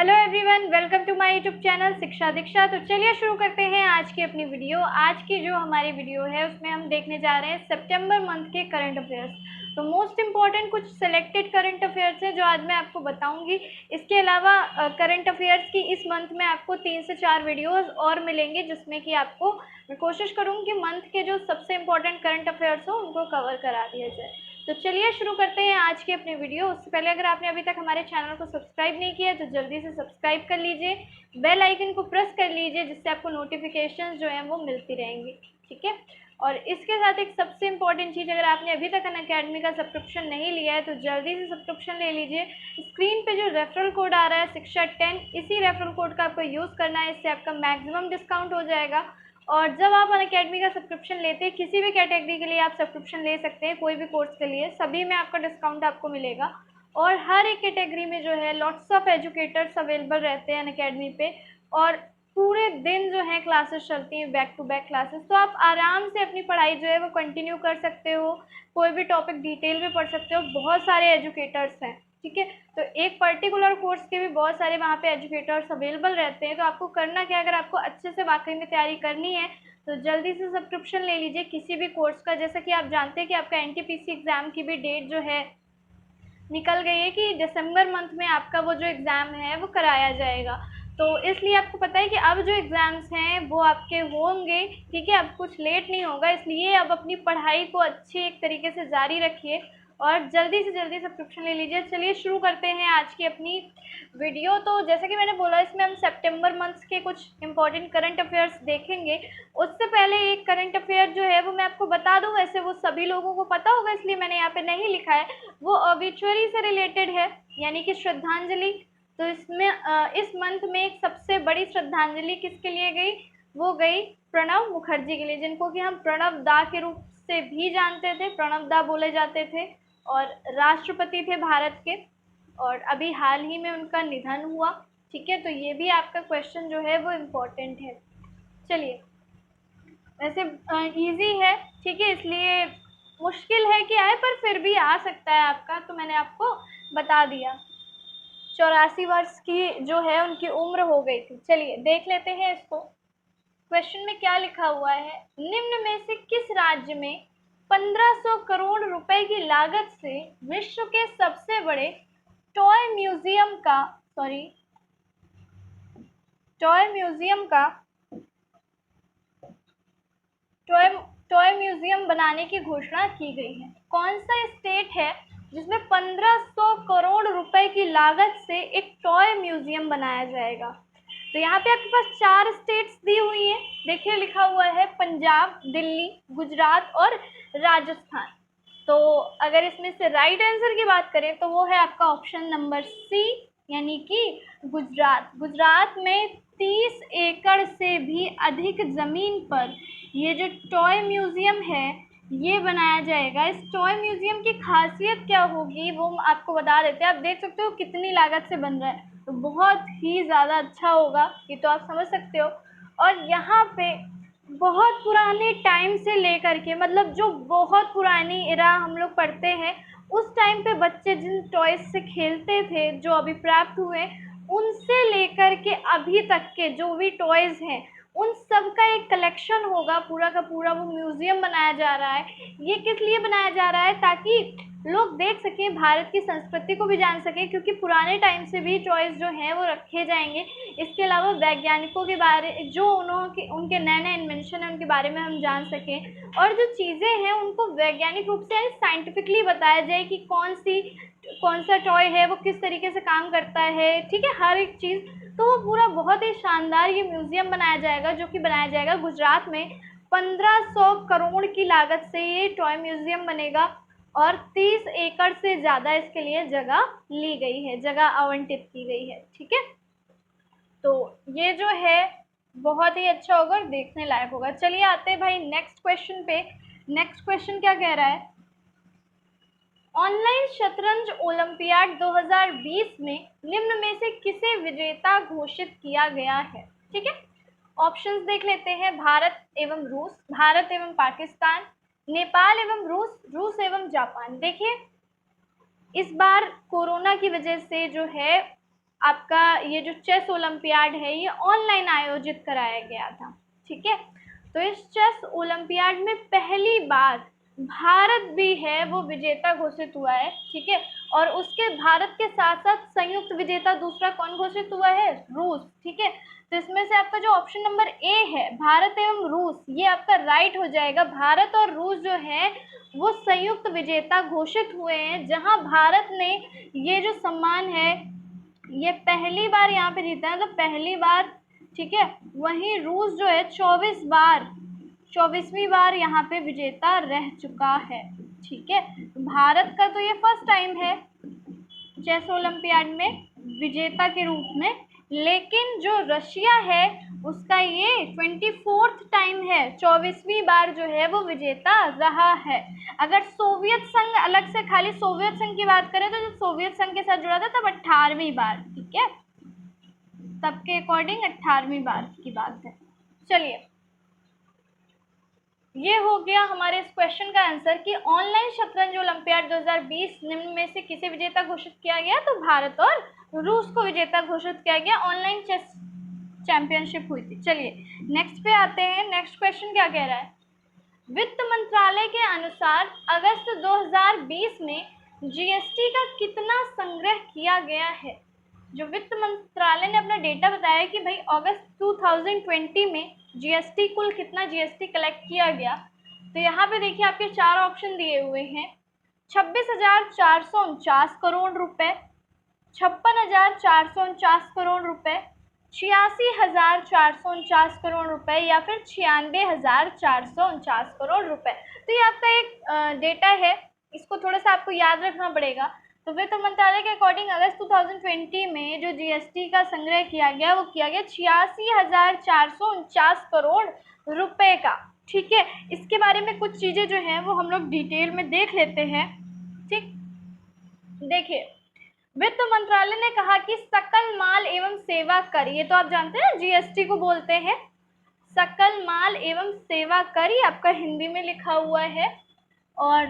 Hello everyone, welcome to my YouTube channel Shiksha Diksha. तो चलिए शुरू करते हैं आज की अपनी वीडियो। आज की जो हमारी वीडियो है उसमें हम देखने जा रहे हैं सितंबर मंथ के करंट अफेयर्स। तो मोस्ट इम्पॉर्टेंट कुछ सिलेक्टेड करंट अफेयर्स हैं जो आज मैं आपको बताऊंगी। इसके अलावा करंट अफेयर्स की इस मंथ में आपको 3 से 4 वीडियोस और मिलेंगे जिसमें कि आपको मैं कोशिश करूँगी कि मंथ के जो सबसे इम्पोर्टेंट करंट अफेयर्स हो उनको कवर करा दिया जाए। तो चलिए शुरू करते हैं आज की अपनी वीडियो। उससे पहले अगर आपने अभी तक हमारे चैनल को सब्सक्राइब नहीं किया तो जल्दी से सब्सक्राइब कर लीजिए, बेल आइकन को प्रेस कर लीजिए जिससे आपको नोटिफिकेशंस जो हैं वो मिलती रहेंगी, ठीक है। और इसके साथ एक सबसे इम्पॉर्टेंट चीज़, अगर आपने अभी तक अनअकैडमी का सब्सक्रिप्शन नहीं लिया है तो जल्दी से सब्सक्रिप्शन ले लीजिए। स्क्रीन पे जो रेफरल कोड आ रहा है शिक्षा 10, इसी रेफरल कोड का आपको यूज़ करना है, इससे आपका मैक्सिमम डिस्काउंट हो जाएगा। और जब आप अनअकैडमी का सब्सक्रिप्शन लेते हैं, किसी भी कैटेगरी के लिए आप सब्सक्रिप्शन ले सकते हैं, कोई भी कोर्स के लिए, सभी में आपका डिस्काउंट आपको मिलेगा। और हर एक कैटेगरी में जो है लॉट्स ऑफ एजुकेटर्स अवेलेबल रहते हैं अनअकैडमी पे, और पूरे दिन जो है क्लासेस चलती हैं, बैक टू बैक क्लासेस। तो आप आराम से अपनी पढ़ाई जो है वो कंटिन्यू कर सकते हो, कोई भी टॉपिक डिटेल में पढ़ सकते हो। बहुत सारे एजुकेटर्स हैं, ठीक है। तो एक पर्टिकुलर कोर्स के भी बहुत सारे वहाँ पे एजुकेटर्स अवेलेबल रहते हैं। तो आपको करना क्या है, अगर आपको अच्छे से वाकई में तैयारी करनी है तो जल्दी से सब्सक्रिप्शन ले लीजिए किसी भी कोर्स का। जैसा कि आप जानते हैं कि आपका एनटीपीसी एग्ज़ाम की भी डेट जो है निकल गई है कि दिसंबर मंथ में आपका वो जो एग्ज़ाम है वो कराया जाएगा। तो इसलिए आपको पता है कि अब जो एग्ज़ाम्स हैं वो आपके होंगे, ठीक है। अब कुछ लेट नहीं होगा, इसलिए अब अपनी पढ़ाई को अच्छी एक तरीके से जारी रखिए और जल्दी से जल्दी सब्सक्रिप्शन ले लीजिए। चलिए शुरू करते हैं आज की अपनी वीडियो। तो जैसे कि मैंने बोला, इसमें हम सितंबर मंथ के कुछ इंपॉर्टेंट करंट अफेयर्स देखेंगे। उससे पहले एक करंट अफेयर जो है वो मैं आपको बता दूं, वैसे वो सभी लोगों को पता होगा इसलिए मैंने यहाँ पे नहीं लिखा है। वो ऑबिचुअरी से रिलेटेड है, यानी कि श्रद्धांजलि। तो इसमें इस मंथ में एक सबसे बड़ी श्रद्धांजलि किसके लिए गई, वो गई प्रणब मुखर्जी के लिए, जिनको कि हम प्रणब दा के रूप से भी जानते थे, प्रणब दा बोले जाते थे और राष्ट्रपति थे भारत के। और अभी हाल ही में उनका निधन हुआ, ठीक है। तो ये भी आपका क्वेश्चन जो है वो इम्पोर्टेंट है। चलिए, वैसे इजी है, ठीक है, इसलिए मुश्किल है कि आए, पर फिर भी आ सकता है आपका, तो मैंने आपको बता दिया। 84 वर्ष की जो है उनकी उम्र हो गई थी। चलिए देख लेते हैं इसको। क्वेश्चन में क्या लिखा हुआ है, निम्न में से किस राज्य में 1500 करोड़ रुपए की लागत से विश्व के सबसे बड़े टॉय म्यूजियम का टॉय म्यूजियम बनाने की घोषणा की गई है। कौन सा स्टेट है जिसमें 1500 करोड़ रुपए की लागत से एक टॉय म्यूजियम बनाया जाएगा? तो यहाँ पे आपके पास 4 स्टेट्स दी हुई हैं। देखिए लिखा हुआ है पंजाब, दिल्ली, गुजरात और राजस्थान। तो अगर इसमें से राइट आंसर की बात करें तो वो है आपका ऑप्शन नंबर सी, यानी कि गुजरात। गुजरात में 30 एकड़ से भी अधिक ज़मीन पर ये जो टॉय म्यूज़ियम है ये बनाया जाएगा। इस टॉय म्यूज़ियम की खासियत क्या होगी वो आपको बता देते हैं। आप देख सकते हो कितनी लागत से बन रहा है, तो बहुत ही ज़्यादा अच्छा होगा, ये तो आप समझ सकते हो। और यहाँ पे बहुत पुराने टाइम से लेकर के, मतलब जो बहुत पुरानी एरा हम लोग पढ़ते हैं उस टाइम पे बच्चे जिन टॉयज से खेलते थे, जो अभी प्राप्त हुए, उनसे लेकर के अभी तक के जो भी टॉयज हैं उन सब का एक कलेक्शन होगा, पूरा का पूरा वो म्यूजियम बनाया जा रहा है। ये किस लिए बनाया जा रहा है, ताकि लोग देख सकें, भारत की संस्कृति को भी जान सकें, क्योंकि पुराने टाइम से भी टॉयज जो हैं वो रखे जाएंगे। इसके अलावा वैज्ञानिकों के बारे, जो उनके नए नए इन्वेंशन है उनके बारे में हम जान सकें, और जो चीज़ें हैं उनको वैज्ञानिक रूप से साइंटिफिकली बताया जाए कि कौन सा टॉय है वो किस तरीके से काम करता है, ठीक है, हर एक चीज़। तो वो पूरा बहुत ही शानदार ये म्यूजियम बनाया जाएगा, जो कि बनाया जाएगा गुजरात में। 1500 करोड़ की लागत से ये टॉय म्यूजियम बनेगा और 30 एकड़ से ज़्यादा इसके लिए जगह ली गई है, जगह आवंटित की गई है, ठीक है। तो ये जो है बहुत ही अच्छा होगा और देखने लायक होगा। चलिए आते हैं भाई नेक्स्ट क्वेश्चन पे। नेक्स्ट क्वेश्चन क्या कह रहा है, ऑनलाइन शतरंज ओलंपियाड 2020 में निम्न में से किसे विजेता घोषित किया गया है? ठीक है, ऑप्शंस देख लेते हैं। भारत एवं रूस, भारत एवं पाकिस्तान, नेपाल एवं रूस, रूस एवं जापान। देखिए इस बार कोरोना की वजह से जो है आपका ये जो चेस ओलंपियाड है ये ऑनलाइन आयोजित कराया गया था। ठीक है, तो इस चेस ओलंपियाड में पहली बार भारत भी है वो विजेता घोषित हुआ है। ठीक है, और उसके भारत के साथ साथ संयुक्त विजेता दूसरा कौन घोषित हुआ है? रूस। ठीक है, तो इसमें से आपका जो ऑप्शन नंबर ए है भारत एवं रूस, ये आपका राइट हो जाएगा। भारत और रूस जो है वो संयुक्त विजेता घोषित हुए हैं, जहां भारत ने ये जो सम्मान है ये पहली बार यहाँ पे जीता है, तो पहली बार। ठीक है, वहीं रूस जो है 24वीं बार यहाँ पे विजेता रह चुका है। ठीक है, भारत का तो ये फर्स्ट टाइम है चेस ओलंपियाड में विजेता के रूप में, लेकिन जो रशिया है उसका ये 24th टाइम है, 24वीं बार जो है वो विजेता रहा है। अगर सोवियत संघ अलग से खाली सोवियत संघ की बात करें तो जब सोवियत संघ के साथ जुड़ा था तब 18वीं बार। ठीक है, तब के अकॉर्डिंग 18वीं बार की बात है। चलिए, ये हो गया हमारे इस क्वेश्चन का आंसर कि ऑनलाइन शतरंज ओलंपियाड 2020 निम्न में से किसे विजेता घोषित किया गया? तो भारत और रूस को विजेता घोषित किया गया। ऑनलाइन चेस चैंपियनशिप हुई थी। चलिए नेक्स्ट पे आते हैं। नेक्स्ट क्वेश्चन क्या कह रहा है? वित्त मंत्रालय के अनुसार अगस्त 2020 में जीएसटी का कितना संग्रह किया गया है? जो वित्त मंत्रालय ने अपना डेटा बताया कि भाई अगस्त 2020 में जीएसटी कुल कितना जीएसटी कलेक्ट किया गया, तो यहाँ पे देखिए आपके चार ऑप्शन दिए हुए हैं। 26,449 करोड़ रुपए, 56,449 करोड़ रुपए, 86,449 करोड़ रुपए या फिर 96,449 करोड़ रुपए। तो ये आपका एक डेटा है, इसको थोड़ा सा आपको याद रखना पड़ेगा। तो वित्त मंत्रालय के अकॉर्डिंग अगस्त 2020 में जो जीएसटी का संग्रह किया गया वो किया गया 86,449 करोड़ रुपए का। ठीक है, इसके बारे में कुछ चीजें जो हैं वो हम लोग डिटेल में देख लेते हैं। ठीक, देखिए वित्त मंत्रालय ने कहा कि सकल माल एवं सेवा कर, ये तो आप जानते हैं जीएसटी को बोलते हैं, सकल माल एवं सेवा कर, ये आपका हिंदी में लिखा हुआ है। और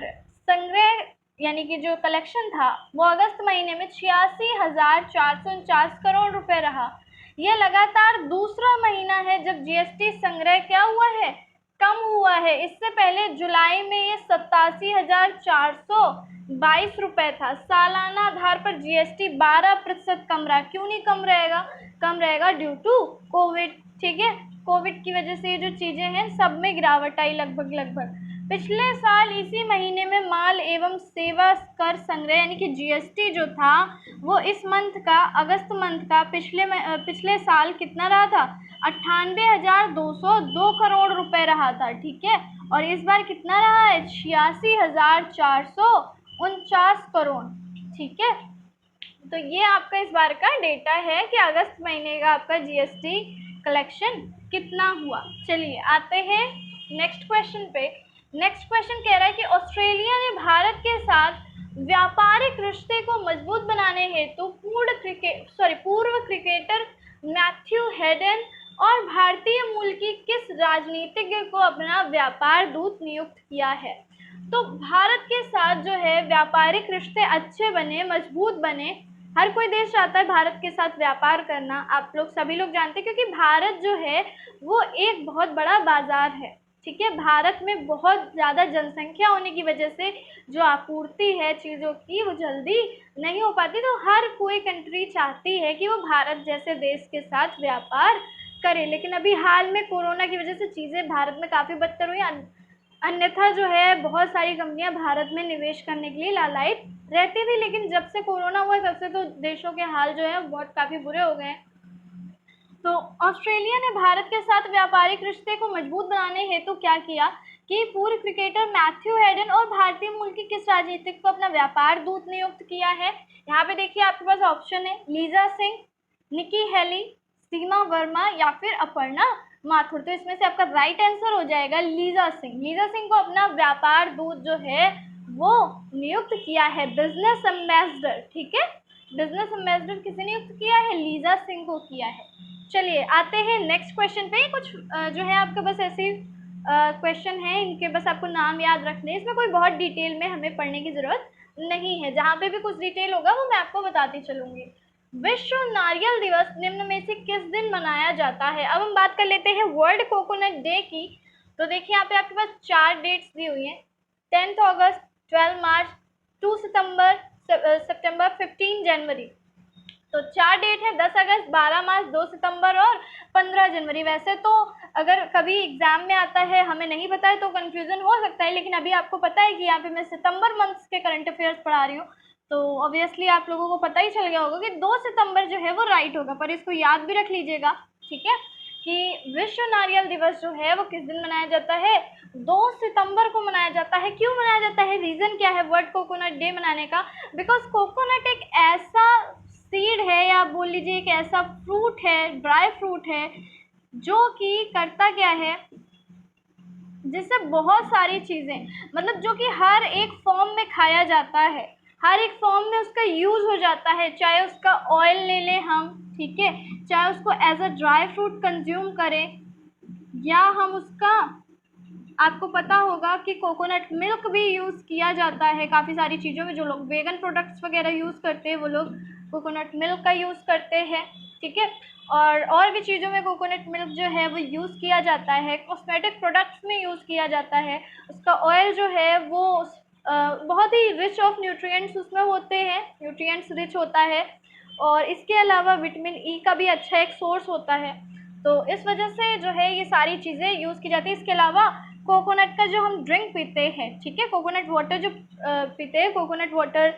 संग्रह यानी कि जो कलेक्शन था वो अगस्त महीने में 86,449 करोड़ रुपए रहा। यह लगातार दूसरा महीना है जब जीएसटी संग्रह क्या हुआ है? कम हुआ है। इससे पहले जुलाई में ये 87,422 रुपए था। सालाना आधार पर जीएसटी 12% कम रहा। क्यों नहीं कम रहेगा? कम रहेगा ड्यू टू कोविड। ठीक है, कोविड की वजह से ये जो चीजें हैं सब में गिरावट आई लगभग। पिछले साल इसी महीने में माल एवं सेवा कर संग्रह यानी कि जीएसटी जो था वो इस मंथ का, अगस्त मंथ का पिछले साल कितना रहा था? 98,202 करोड़ रुपए रहा था। ठीक है, और इस बार कितना रहा है? 86,449 करोड़। ठीक है, तो ये आपका इस बार का डेटा है कि अगस्त महीने का आपका जीएसटी कलेक्शन कितना हुआ। चलिए आते हैं नेक्स्ट क्वेश्चन पे। नेक्स्ट क्वेश्चन कह रहा है कि ऑस्ट्रेलिया ने भारत के साथ व्यापारिक रिश्ते को मजबूत बनाने हेतु पूर्व क्रिकेटर मैथ्यू हेडन और भारतीय मूल की किस राजनीतिज्ञ को अपना व्यापार दूत नियुक्त किया है? तो भारत के साथ जो है व्यापारिक रिश्ते अच्छे बने, मजबूत बने। हर कोई देश चाहता है भारत के साथ व्यापार करना, आप लोग सभी लोग जानते हैं, क्योंकि भारत जो है वो एक बहुत बड़ा बाजार है। ठीक है, भारत में बहुत ज़्यादा जनसंख्या होने की वजह से जो आपूर्ति है चीज़ों की वो जल्दी नहीं हो पाती, तो हर कोई कंट्री चाहती है कि वो भारत जैसे देश के साथ व्यापार करे। लेकिन अभी हाल में कोरोना की वजह से चीज़ें भारत में काफ़ी बदतर हुई, अन्यथा जो है बहुत सारी कंपनियां भारत में निवेश करने के लिए लालायित रहती थी, लेकिन जब से कोरोना हुआ तब से तो देशों के हाल जो है बहुत काफ़ी बुरे हो गए। तो ऑस्ट्रेलिया ने भारत के साथ व्यापारिक रिश्ते को मजबूत बनाने हेतु क्या किया कि पूर्व क्रिकेटर मैथ्यू हेडन और भारतीय मूल की किस राजनीतिक को अपना व्यापार दूत नियुक्त किया है? यहाँ पे देखिए आपके पास ऑप्शन है लीजा सिंह, निकी हेली, सीमा वर्मा या फिर अपर्णा माथुर। तो इसमें से आपका राइट आंसर हो जाएगा लीजा सिंह। लीजा सिंह को अपना व्यापार दूत जो है वो नियुक्त किया है, बिजनेस एम्बेसडर। ठीक है, बिजनेस एम्बेसडर किसे नियुक्त किया है? लीजा सिंह को किया है। चलिए आते हैं नेक्स्ट क्वेश्चन पे। कुछ जो है आपके बस ऐसे क्वेश्चन है, इनके बस आपको नाम याद रखने हैं, इसमें कोई बहुत डिटेल में हमें पढ़ने की ज़रूरत नहीं है। जहाँ पे भी कुछ डिटेल होगा वो मैं आपको बताती चलूँगी। विश्व नारियल दिवस निम्न में से किस दिन मनाया जाता है? अब हम बात कर लेते हैं वर्ल्ड कोकोनट डे की। तो देखिए यहाँ पे आपके पास 4 डेट्स दी हुई हैं, 10 अगस्त, 12 मार्च, 2 सितंबर, सितंबर, 15 जनवरी। तो 4 डेट है, 10 अगस्त, 12 मार्च, 2 सितंबर और 15 जनवरी। वैसे तो अगर कभी एग्जाम में आता है, हमें नहीं पता है तो कंफ्यूजन हो सकता है, लेकिन अभी आपको पता है कि यहाँ पे मैं सितंबर मंथ्स के करंट अफेयर्स पढ़ा रही हूँ, तो ऑब्वियसली आप लोगों को पता ही चल गया होगा कि 2 सितंबर जो है वो राइट होगा। पर इसको याद भी रख लीजिएगा, ठीक है, कि विश्व नारियल दिवस जो है वो किस दिन मनाया जाता है? 2 सितंबर को मनाया जाता है। क्यों मनाया जाता है? रीज़न क्या है वर्ल्ड कोकोनट डे मनाने का? बिकॉज कोकोनट एक ऐसा सीड है, या बोल लीजिए एक ऐसा फ्रूट है, ड्राई फ्रूट है, जो कि करता क्या है, जिससे बहुत सारी चीज़ें, मतलब जो कि हर एक फॉर्म में खाया जाता है, हर एक फॉर्म में उसका यूज़ हो जाता है, चाहे उसका ऑयल ले लें हम, ठीक है, चाहे उसको as a dry fruit consume करें, या हम उसका, आपको पता होगा कि कोकोनट मिल्क भी यूज़ किया जाता है काफ़ी सारी चीज़ों में। जो लोग वेगन प्रोडक्ट्स वगैरह यूज़ करते हैं वो लोग कोकोनट मिल्क का यूज़ करते हैं, ठीक है, और भी चीज़ों में कोकोनट मिल्क जो है वो यूज़ किया जाता है, कॉस्मेटिक प्रोडक्ट्स में यूज़ किया जाता है। उसका ऑयल जो है वो बहुत ही रिच ऑफ न्यूट्रिएंट्स उसमें होते हैं, न्यूट्रिएंट्स रिच होता है, और इसके अलावा विटामिन ई का भी अच्छा एक सोर्स होता है। तो इस वजह से जो है ये सारी चीज़ें यूज़ की जाती है। इसके अलावा कोकोनट का जो हम ड्रिंक पीते हैं, ठीक है, कोकोनट वाटर जो पीते हैं, कोकोनट वाटर,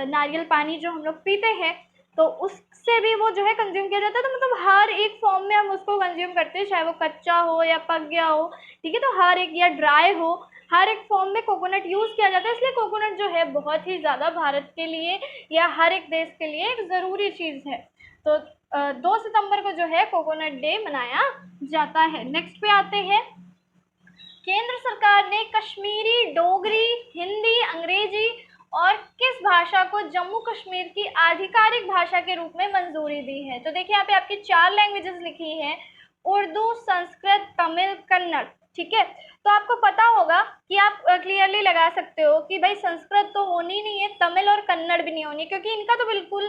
नारियल पानी जो हम लोग पीते हैं, तो उससे भी वो जो है कंज्यूम किया जाता है। तो मतलब हर एक फॉर्म में हम उसको कंज्यूम करते हैं, चाहे वो कच्चा हो या पक गया हो, ठीक है, तो हर एक, या ड्राई हो, हर एक फॉर्म में कोकोनट यूज़ किया जाता है। इसलिए कोकोनट जो है बहुत ही ज़्यादा भारत के लिए या हर एक देश के लिए एक ज़रूरी चीज़ है। तो 2 सितंबर को जो है कोकोनट डे मनाया जाता है। नेक्स्ट पे आते हैं, केंद्र सरकार ने कश्मीरी, डोगरी, हिंदी, अंग्रेजी और किस भाषा को जम्मू कश्मीर की आधिकारिक भाषा के रूप में मंजूरी दी है? तो देखिए यहाँ पे आपकी 4 लैंग्वेजेस लिखी है, उर्दू, संस्कृत, तमिल, कन्नड़, ठीक है। तो आपको पता होगा कि आप क्लियरली लगा सकते हो कि भाई संस्कृत तो होनी नहीं है, तमिल और कन्नड़ भी नहीं होनी, क्योंकि इनका तो बिल्कुल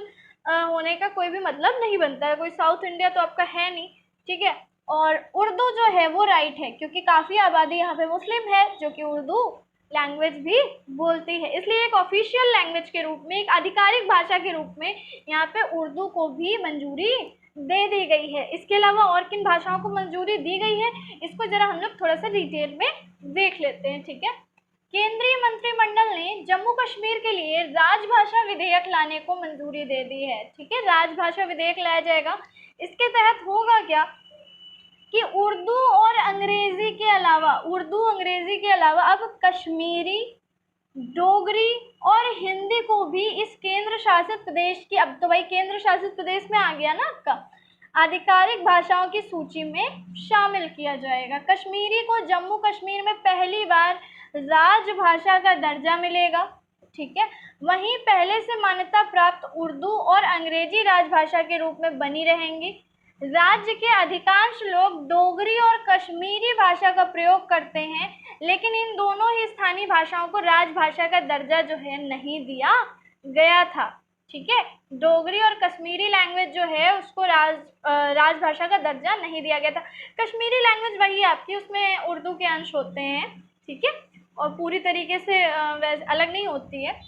होने का कोई भी मतलब नहीं बनता है, कोई साउथ इंडिया तो आपका है नहीं, ठीक है। और उर्दू जो है वो राइट है, क्योंकि काफ़ी आबादी यहाँ पे मुस्लिम है जो कि उर्दू लैंग्वेज भी बोलती है, इसलिए एक ऑफिशियल लैंग्वेज के रूप में, एक आधिकारिक भाषा के रूप में यहाँ पे उर्दू को भी मंजूरी दे दी गई है। इसके अलावा और किन भाषाओं को मंजूरी दी गई है, इसको जरा हम लोग थोड़ा सा डिटेल में देख लेते हैं, ठीक है। केंद्रीय मंत्रिमंडल ने जम्मू कश्मीर के लिए राजभाषा विधेयक लाने को मंजूरी दे दी है, ठीक है, राजभाषा विधेयक लाया जाएगा। इसके तहत होगा क्या कि उर्दू और अंग्रेजी के अलावा, उर्दू अंग्रेजी के अलावा अब कश्मीरी, डोगरी और हिंदी को भी इस केंद्र शासित प्रदेश की, अब तो भाई केंद्र शासित प्रदेश में आ गया ना आपका, आधिकारिक भाषाओं की सूची में शामिल किया जाएगा। कश्मीरी को जम्मू कश्मीर में पहली बार राजभाषा का दर्जा मिलेगा, ठीक है। वहीं पहले से मान्यता प्राप्त उर्दू और अंग्रेजी राजभाषा के रूप में बनी रहेंगी। राज्य के अधिकांश लोग डोगरी और कश्मीरी भाषा का प्रयोग करते हैं, लेकिन इन दोनों ही स्थानीय भाषाओं को राजभाषा का दर्जा जो है नहीं दिया गया था, ठीक है। डोगरी और कश्मीरी लैंग्वेज जो है उसको राजभाषा का दर्जा नहीं दिया गया था। कश्मीरी लैंग्वेज वही आपकी, उसमें उर्दू के अंश होते हैं, ठीक है, और पूरी तरीके से अलग नहीं होती है।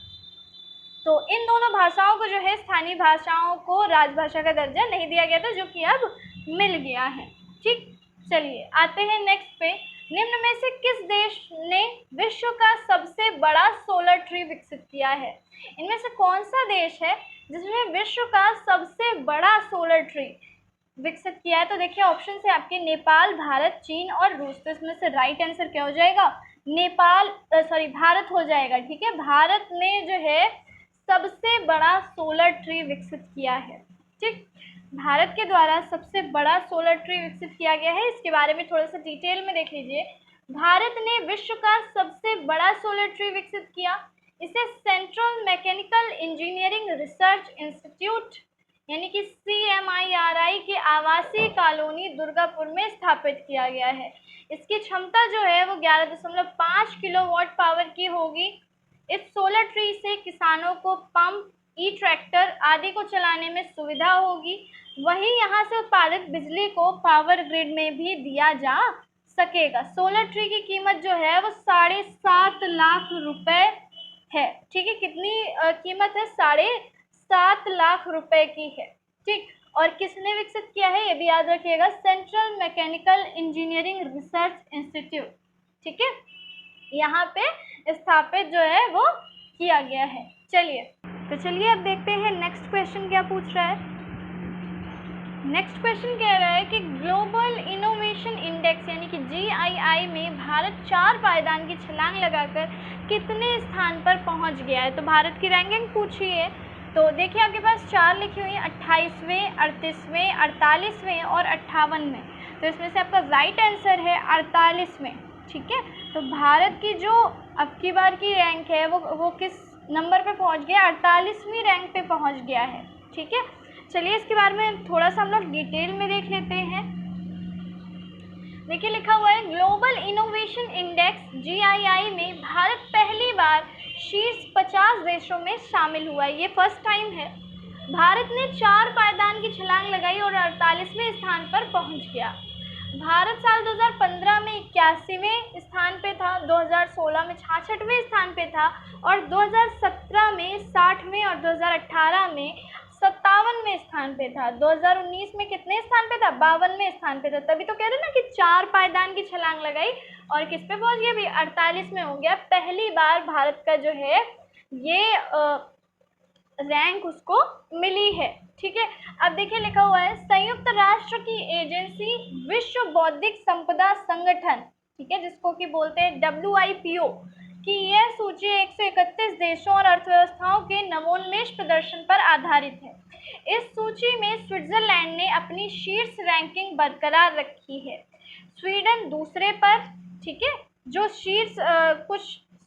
तो इन दोनों भाषाओं को जो है, स्थानीय भाषाओं को राजभाषा का दर्जा नहीं दिया गया था, जो कि अब मिल गया है, ठीक। चलिए आते हैं नेक्स्ट पे, निम्न में से किस देश ने विश्व का सबसे बड़ा सोलर ट्री विकसित किया है? इनमें से कौन सा देश है जिसने विश्व का सबसे बड़ा सोलर ट्री विकसित किया है? तो देखिए ऑप्शन है आपके, नेपाल, भारत, चीन और रूस। तो इसमें से राइट आंसर क्या हो जाएगा? नेपाल, सॉरी भारत हो जाएगा, ठीक है। भारत ने जो है सबसे बड़ा सोलर ट्री विकसित किया है, ठीक। भारत के द्वारा सबसे बड़ा सोलर ट्री विकसित किया गया है, इसके बारे में थोड़ा सा डिटेल में देख लीजिए। भारत ने विश्व का सबसे बड़ा सोलर ट्री विकसित किया। इसे central mechanical engineering research institute यानी कि CMIRI के आवासीय कॉलोनी दुर्गापुर में स्थापित किया गया है। इसकी क्षमता जो है वो 11.5 किलोवाट पावर की होगी। इस सोलर ट्री से किसानों को पंप, ई ट्रैक्टर आदि को चलाने में सुविधा होगी। वहीं यहाँ से उत्पादित बिजली को पावर ग्रिड में भी दिया जा सकेगा। सोलर ट्री की कीमत जो है वो 7.5 लाख रुपए है। ठीक है, कितनी कीमत है? 7.5 लाख रुपए की है। ठीक, और किसने विकसित किया है ये भी याद रखिएगा, central mechanical engineering research institute. ठीक है, यहाँ पे स्थापित जो है वो किया गया है। चलिए अब देखते हैं नेक्स्ट क्वेश्चन क्या पूछ रहा है। नेक्स्ट क्वेश्चन कह रहा है कि ग्लोबल इनोवेशन इंडेक्स यानी कि GII में भारत 4 पायदान की छलांग लगाकर कितने स्थान पर पहुंच गया है? तो भारत की रैंकिंग पूछी है। तो देखिए आपके पास 4 लिखी हुई है, 28वें, 38वें, 48वें और 58वें। तो इसमें से आपका राइट आंसर है 48वें। ठीक है, तो भारत की जो अब की बार की रैंक है वो किस नंबर पे पहुंच गया? 48वीं रैंक पे पहुंच गया है। ठीक है, चलिए इसके बारे में थोड़ा सा हम लोग डिटेल में देख लेते हैं। देखिए लिखा हुआ है ग्लोबल इनोवेशन इंडेक्स GII में भारत पहली बार शीर्ष 50 देशों में शामिल हुआ है। ये फर्स्ट टाइम है। भारत ने 4 पायदान की छलांग लगाई और 48वें स्थान पर पहुंच गया। भारत साल 2015 में 81वें स्थान पे था, 2016 में 66वें स्थान पे था और 2017 में 60वें और 2018 में 57वें स्थान पे था। 2019 में कितने स्थान पे था? 52वें स्थान पे था। तभी तो कह रहे ना कि 4 पायदान की छलांग लगाई और किस पे पहुंच गया? भी 48 में हो गया। पहली बार भारत का जो है ये रैंक उसको मिली है। ठीक है, अब देखिए लिखा हुआ है संयुक्त राष्ट्र की एजेंसी विश्व बौद्धिक संपदा संगठन, ठीक है, जिसको कि बोलते हैं WIPO कि यह सूची 131 देशों और अर्थव्यवस्थाओं के नवोन्मेष प्रदर्शन पर आधारित है। इस सूची में स्विट्जरलैंड ने अपनी शीर्ष रैंकिंग बरकरार रखी है। स्वीडन दूसरे पर। ठीक है, जो शीर्ष कुछ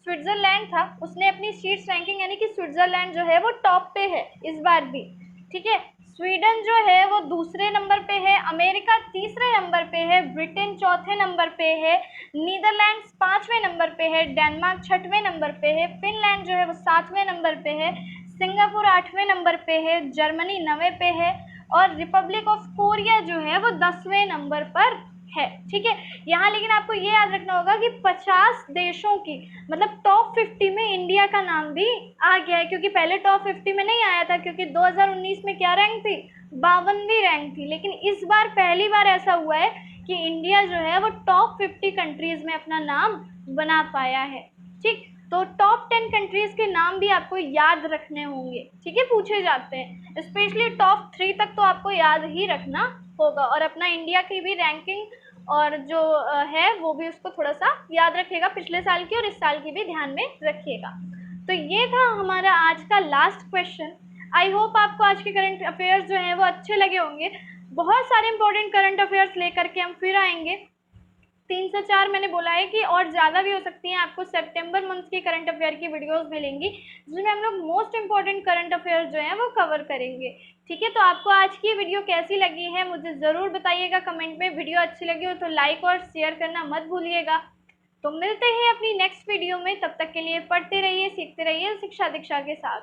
स्विट्जरलैंड था उसने अपनी शीर्ष रैंकिंग यानी कि स्विट्जरलैंड जो है वो टॉप पे है इस बार भी। ठीक है, स्वीडन जो है वो दूसरे नंबर पे है, अमेरिका तीसरे नंबर पे है, ब्रिटेन चौथे नंबर पे है, नीदरलैंड्स 5वें नंबर पे है, डेनमार्क 6वें नंबर पे है, फिनलैंड जो है वो 7वें नंबर पे है, सिंगापुर 8वें नंबर पे है, जर्मनी 9वें पे है और रिपब्लिक ऑफ कोरिया जो है वो 10वें नंबर पर है। ठीक है, यहाँ लेकिन आपको ये याद रखना होगा कि 50 देशों की मतलब टॉप 50 में इंडिया का नाम भी आ गया है, क्योंकि पहले टॉप 50 में नहीं आया था, क्योंकि 2019 में क्या रैंक थी? 52वीं रैंक थी। लेकिन इस बार पहली बार ऐसा हुआ है कि इंडिया जो है वो टॉप 50 कंट्रीज में अपना नाम बना पाया है। ठीक, तो टॉप 10 कंट्रीज के नाम भी आपको याद रखने होंगे। ठीक है, पूछे जाते हैं, स्पेशली टॉप 3 तक तो आपको याद ही रखना होगा और अपना इंडिया की भी रैंकिंग और जो है वो भी उसको थोड़ा सा याद रखिएगा, पिछले साल की और इस साल की भी ध्यान में रखिएगा। तो ये था हमारा आज का लास्ट क्वेश्चन। आई होप आपको आज के करंट अफेयर्स जो हैं वो अच्छे लगे होंगे। बहुत सारे इंपॉर्टेंट करंट अफेयर्स लेकर के हम फिर आएंगे। 3 से 4 मैंने बोला है कि और ज़्यादा भी हो सकती हैं। आपको सितंबर मंथ की करंट अफेयर की वीडियोस मिलेंगी जिसमें हम लोग मोस्ट इंपॉर्टेंट करंट अफेयर्स जो हैं वो कवर करेंगे। ठीक है, तो आपको आज की वीडियो कैसी लगी है मुझे ज़रूर बताइएगा कमेंट में। वीडियो अच्छी लगी हो तो लाइक और शेयर करना मत भूलिएगा। तो मिलते हैं अपनी नेक्स्ट वीडियो में, तब तक के लिए पढ़ते रहिए, सीखते रहिए शिक्षा दीक्षा के साथ।